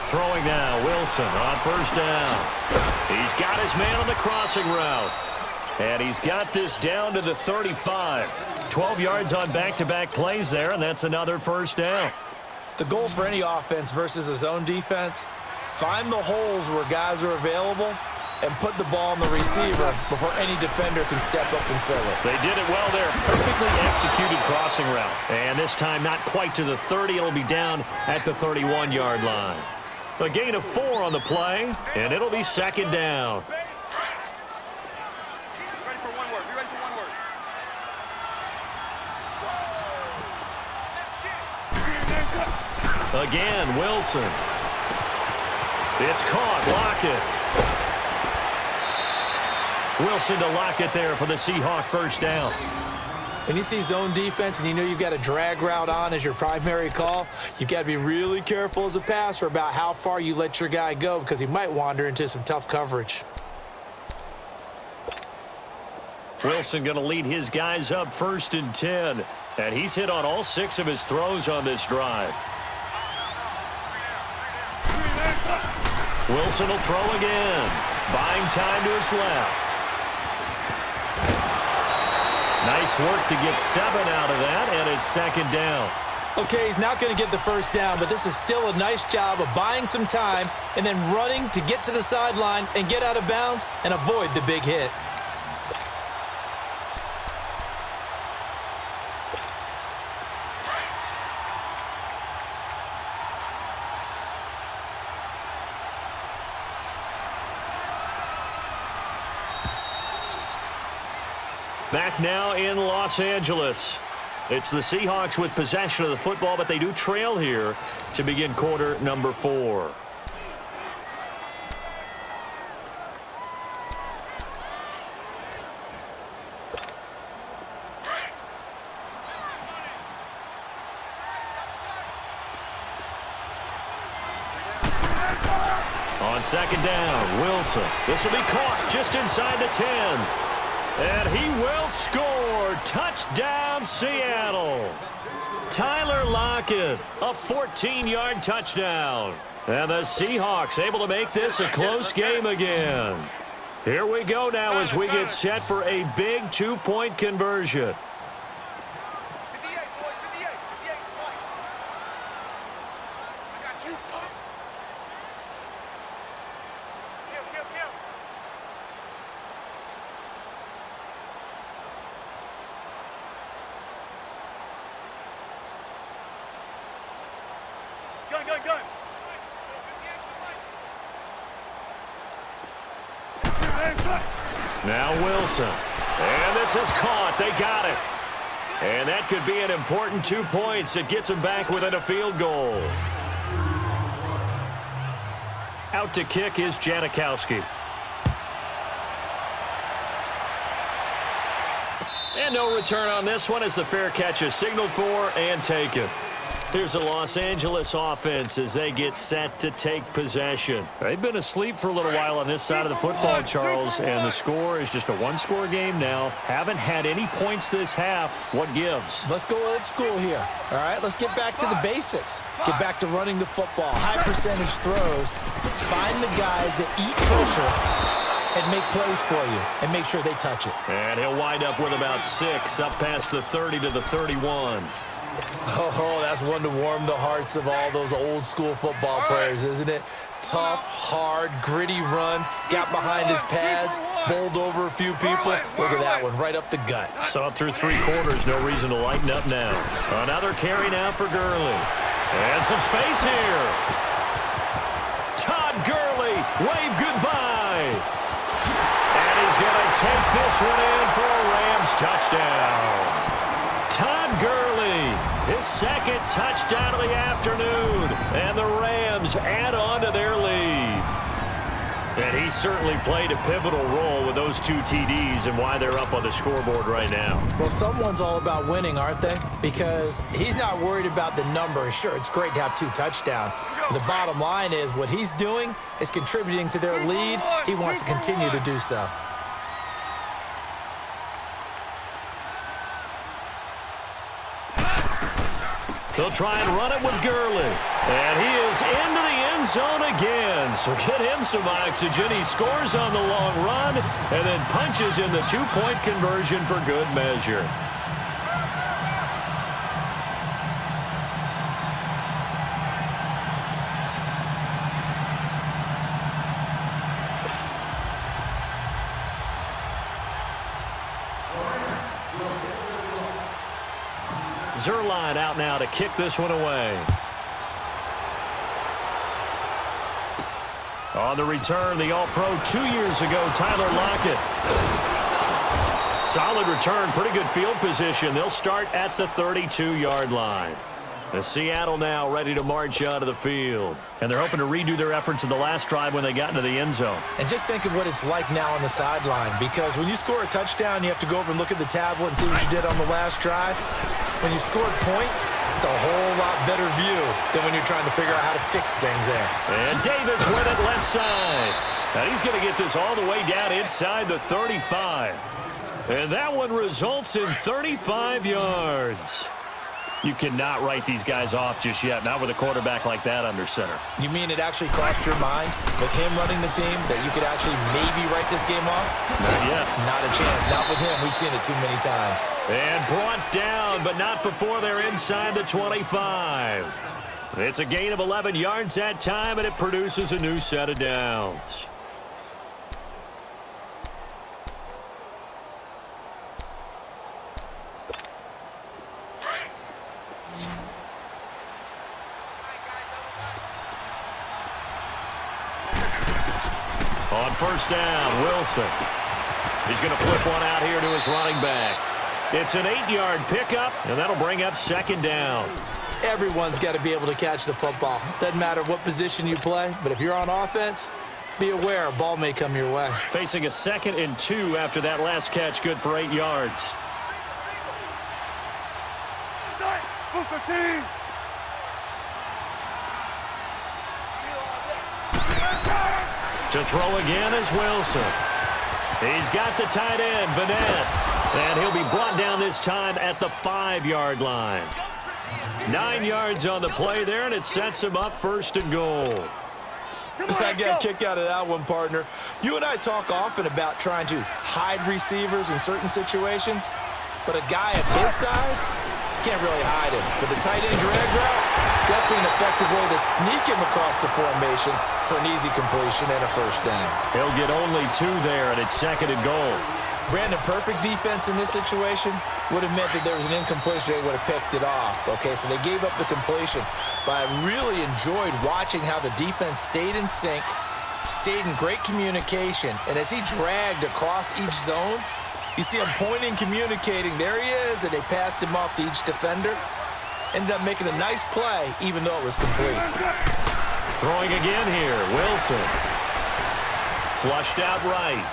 Throwing now, Wilson on first down. He's got his man on the crossing route. And he's got this down to the 35. 12 yards on back-to-back plays there, and that's another first down. The goal for any offense versus a zone defense, find the holes where guys are available and put the ball on the receiver before any defender can step up and fill it. They did it well there. Perfectly executed crossing route. And this time not quite to the 30. It'll be down at the 31-yard line. A gain of 4 on the play, and it'll be second down. Again, Wilson. It's caught. Lockett. Wilson to Lockett there for the Seahawk first down. When you see zone defense and you know you've got a drag route on as your primary call, you've got to be really careful as a passer about how far you let your guy go because he might wander into some tough coverage. Wilson going to lead his guys up 1st and 10. And he's hit on all 6 of his throws on this drive. Wilson will throw again. Buying time to his left. Nice work to get 7 out of that, and it's second down. Okay, he's not going to get the first down, but this is still a nice job of buying some time and then running to get to the sideline and get out of bounds and avoid the big hit. Back now in Los Angeles. It's the Seahawks with possession of the football, but they do trail here to begin quarter number 4. On second down, Wilson. This will be caught just inside the 10. And he will score. Touchdown, Seattle. Tyler Lockett, a 14-yard touchdown. And the Seahawks able to make this a close game again. Here we go now as we get set for a big 2-point conversion. Now Wilson. And this is caught. They got it. And that could be an important 2 points. It gets them back within a field goal. Out to kick is Janikowski. And no return on this one as the fair catch is signaled for and taken. Here's the Los Angeles offense as they get set to take possession. They've been asleep for a little while on this side of the football, Charles, and the score is just a one-score game now. Haven't had any points this half. What gives? Let's go old school here, all right? Let's get back to the basics. Get back to running the football, high percentage throws. Find the guys that eat pressure and make plays for you and make sure they touch it. And he'll wind up with about 6 up past the 30 to the 31. Oh, that's one to warm the hearts of all those old school football players, isn't it? Tough, hard, gritty run, got behind his pads, bowled over a few people. Look at that one, right up the gut. Saw it through 3 quarters, no reason to lighten up now. Another carry now for Gurley. And some space here. Todd Gurley, wave goodbye. And he's going to take this one in for a Rams touchdown. Todd Gurley, his second touchdown of the afternoon, and the Rams add on to their lead. And he certainly played a pivotal role with those 2 TDs and why they're up on the scoreboard right now. Well, someone's all about winning, aren't they? Because he's not worried about the number. Sure, it's great to have 2 touchdowns. But the bottom line is what he's doing is contributing to their lead. He wants to continue to do so. The They'll try and run it with Gurley. And he is into the end zone again. So get him some oxygen. He scores on the long run and then punches in the two-point conversion for good measure. Zerline out now to kick this one away. On the return, the All-Pro 2 years ago, Tyler Lockett. Solid return, pretty good field position. They'll start at the 32-yard line. The Seattle now ready to march out of the field. And they're hoping to redo their efforts in the last drive when they got into the end zone. And just think of what it's like now on the sideline, because when you score a touchdown, you have to go over and look at the tablet and see what you did on the last drive. When you scored points, it's a whole lot better view than when you're trying to figure out how to fix things there. And Davis with it left side. Now he's going to get this all the way down inside the 35. And that one results in 35 yards. You cannot write these guys off just yet, not with a quarterback like that under center. You mean it actually crossed your mind with him running the team that you could actually maybe write this game off? Not yet. Not a chance. Not with him. We've seen it too many times. And brought down, but not before they're inside the 25. It's a gain of 11 yards that time, and it produces a new set of downs. On first down, Wilson. He's going to flip one out here to his running back. It's an 8-yard pickup, and that'll bring up second down. Everyone's got to be able to catch the football. Doesn't matter what position you play, but if you're on offense, be aware a ball may come your way. Facing a 2nd and 2 after that last catch, good for 8 yards. To throw again is Wilson. He's got the tight end, Vanette. And he'll be brought down this time at the 5-yard line. 9 yards on the play there, and it sets him up 1st and goal. I got a kick out of that one, partner. You and I talk often about trying to hide receivers in certain situations, but a guy of his size can't really hide him. With the tight end drag route, definitely an effective way to sneak him across the formation for an easy completion and a first down. He'll get only 2 there, and it's 2nd and goal. Brandon, perfect defense in this situation would have meant that there was an incompletion. They would have picked it off. Okay, so they gave up the completion. But I really enjoyed watching how the defense stayed in sync, stayed in great communication, and as he dragged across each zone, you see him pointing, communicating. There he is, and they passed him off to each defender. Ended up making a nice play, even though it was complete. Throwing again here, Wilson. Flushed out right.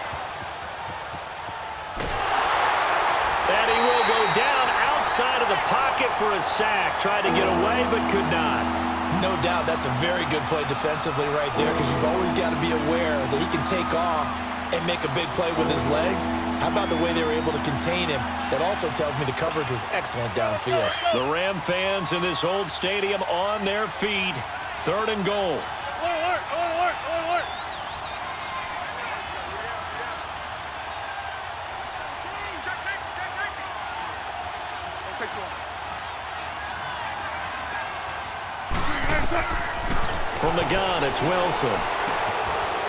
And he will go down outside of the pocket for a sack. Tried to get away, but could not. No doubt that's a very good play defensively right there, because you've always got to be aware that he can take off and make a big play with his legs. How about the way they were able to contain him? That also tells me the coverage was excellent downfield. The Ram fans in this old stadium on their feet. 3rd and goal. From the gun, it's Wilson.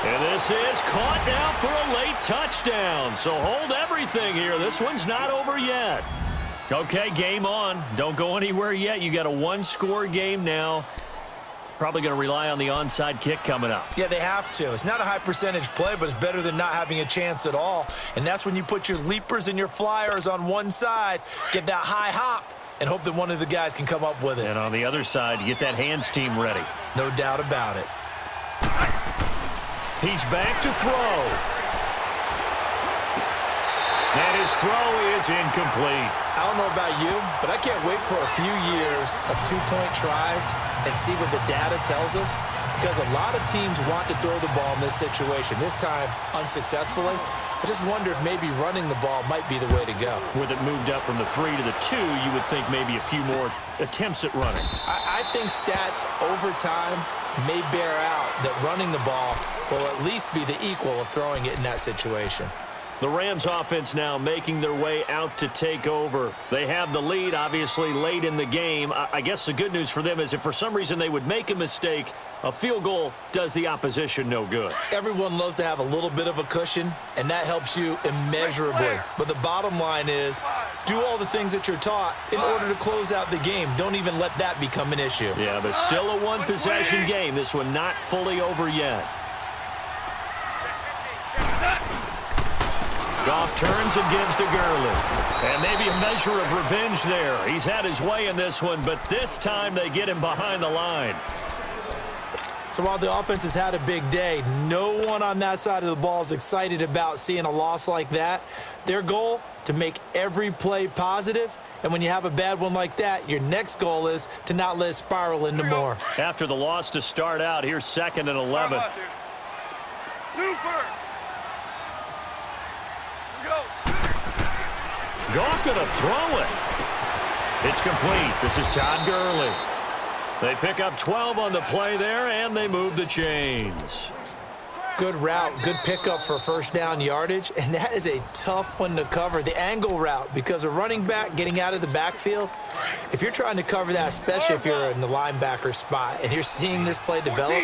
And this is caught now for a late touchdown. So hold everything here. This one's not over yet. Okay, game on. Don't go anywhere yet. You got a 1-score game now. Probably going to rely on the onside kick coming up. Yeah, they have to. It's not a high percentage play, but it's better than not having a chance at all. And that's when you put your leapers and your flyers on one side, get that high hop, and hope that one of the guys can come up with it. And on the other side, you get that hands team ready. No doubt about it. He's back to throw. And his throw is incomplete. I don't know about you, but I can't wait for a few years of 2-point tries and see what the data tells us. because a lot of teams want to throw the ball in this situation. This time, unsuccessfully. I just wonder if maybe running the ball might be the way to go. With it moved up from the 3 to the 2, you would think maybe a few more attempts at running. I think stats over time may bear out that running the ball will at least be the equal of throwing it in that situation. The Rams offense now making their way out to take over. They have the lead, obviously, late in the game. I guess the good news for them is if for some reason they would make a mistake, a field goal does the opposition no good. Everyone loves to have a little bit of a cushion, and that helps you immeasurably. But the bottom line is, do all the things that you're taught in order to close out the game. Don't even let that become an issue. Yeah, but still a one-possession game. This one not fully over yet. Goff turns and gives to Gurley. And maybe a measure of revenge there. He's had his way in this one, but this time they get him behind the line. So while the offense has had a big day, no one on that side of the ball is excited about seeing a loss like that. Their goal, to make every play positive. And when you have a bad one like that, your next goal is to not let it spiral into more. After the loss to start out, here's 2nd and 11. Super! Goff going to throw it. It's complete. This is Todd Gurley. They pick up 12 on the play there, and they move the chains. Good route, good pickup for first down yardage, and that is a tough one to cover. The angle route, because a running back getting out of the backfield, if you're trying to cover that, especially if you're in the linebacker spot, and you're seeing this play develop,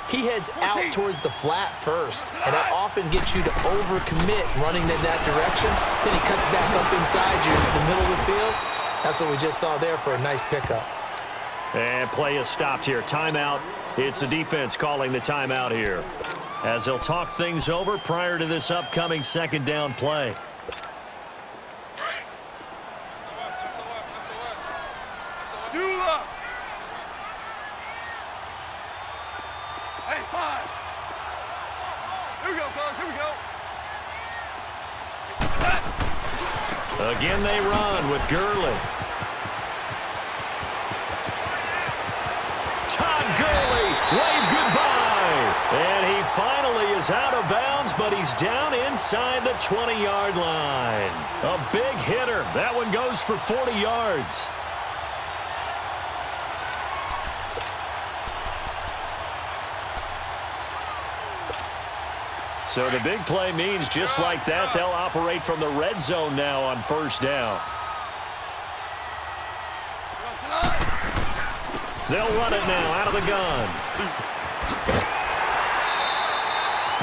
he heads out towards the flat first, and that often gets you to overcommit running in that direction. Then he cuts back up inside you into the middle of the field. That's what we just saw there for a nice pickup. And play is stopped here. Timeout. It's the defense calling the timeout here, as they'll talk things over prior to this upcoming 2nd down play. Again, they run with Gurley. Todd Gurley, wave goodbye. And he finally is out of bounds, but he's down inside the 20-yard line. A big hitter. That one goes for 40 yards. So the big play means just like that, they'll operate from the red zone now on 1st down. They'll run it now out of the gun.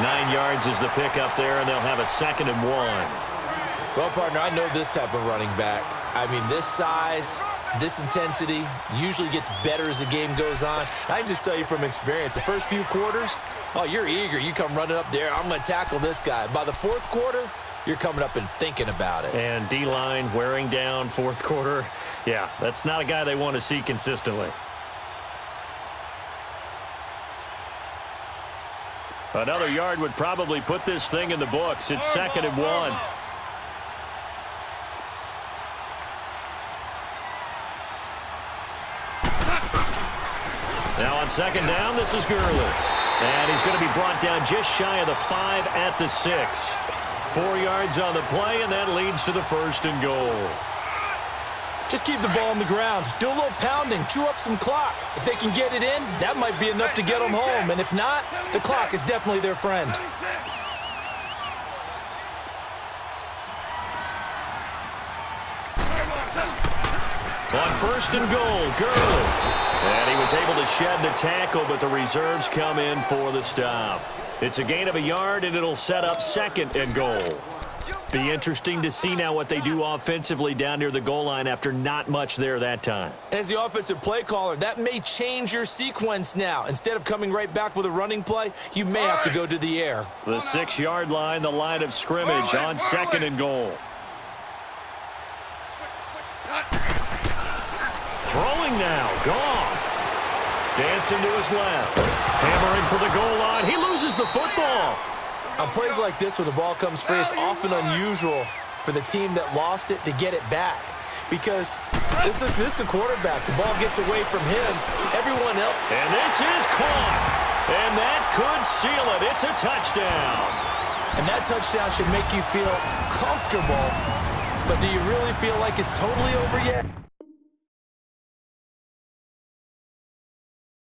9 yards is the pickup there, and they'll have a 2nd and 1. Well, partner, I know this type of running back. I mean, this size, this intensity usually gets better as the game goes on. I can just tell you from experience, the first few quarters, oh, you're eager. You come running up there. I'm going to tackle this guy. By the 4th quarter, you're coming up and thinking about it. And D-line wearing down 4th quarter. Yeah, that's not a guy they want to see consistently. Another yard would probably put this thing in the books. It's 2nd and 1. Now on 2nd down, this is Gurley. And he's going to be brought down just shy of the 5 at the 6. 4 yards on the play, and that leads to the 1st and goal. Just keep the ball on the ground. Do a little pounding. Chew up some clock. If they can get it in, that might be enough to get them home. And if not, the clock is definitely their friend. On 1st and goal, Gurley. And he was able to shed the tackle, but the reserves come in for the stop. It's a gain of a yard, and it'll set up 2nd and goal. Be interesting to see now what they do offensively down near the goal line after not much there that time. As the offensive play caller, that may change your sequence now. Instead of coming right back with a running play, you may have to go to the air. The 6-yard line, the line of scrimmage on 2nd and goal. Throwing now, Goff. Dancing to his left. Hammering for the goal line. He loses the football. On plays like this where the ball comes free, it's often unusual for the team that lost it to get it back. Because this is the quarterback. The ball gets away from him. Everyone else. And this is caught. And that could seal it. It's a touchdown. And that touchdown should make you feel comfortable. But do you really feel like it's totally over yet?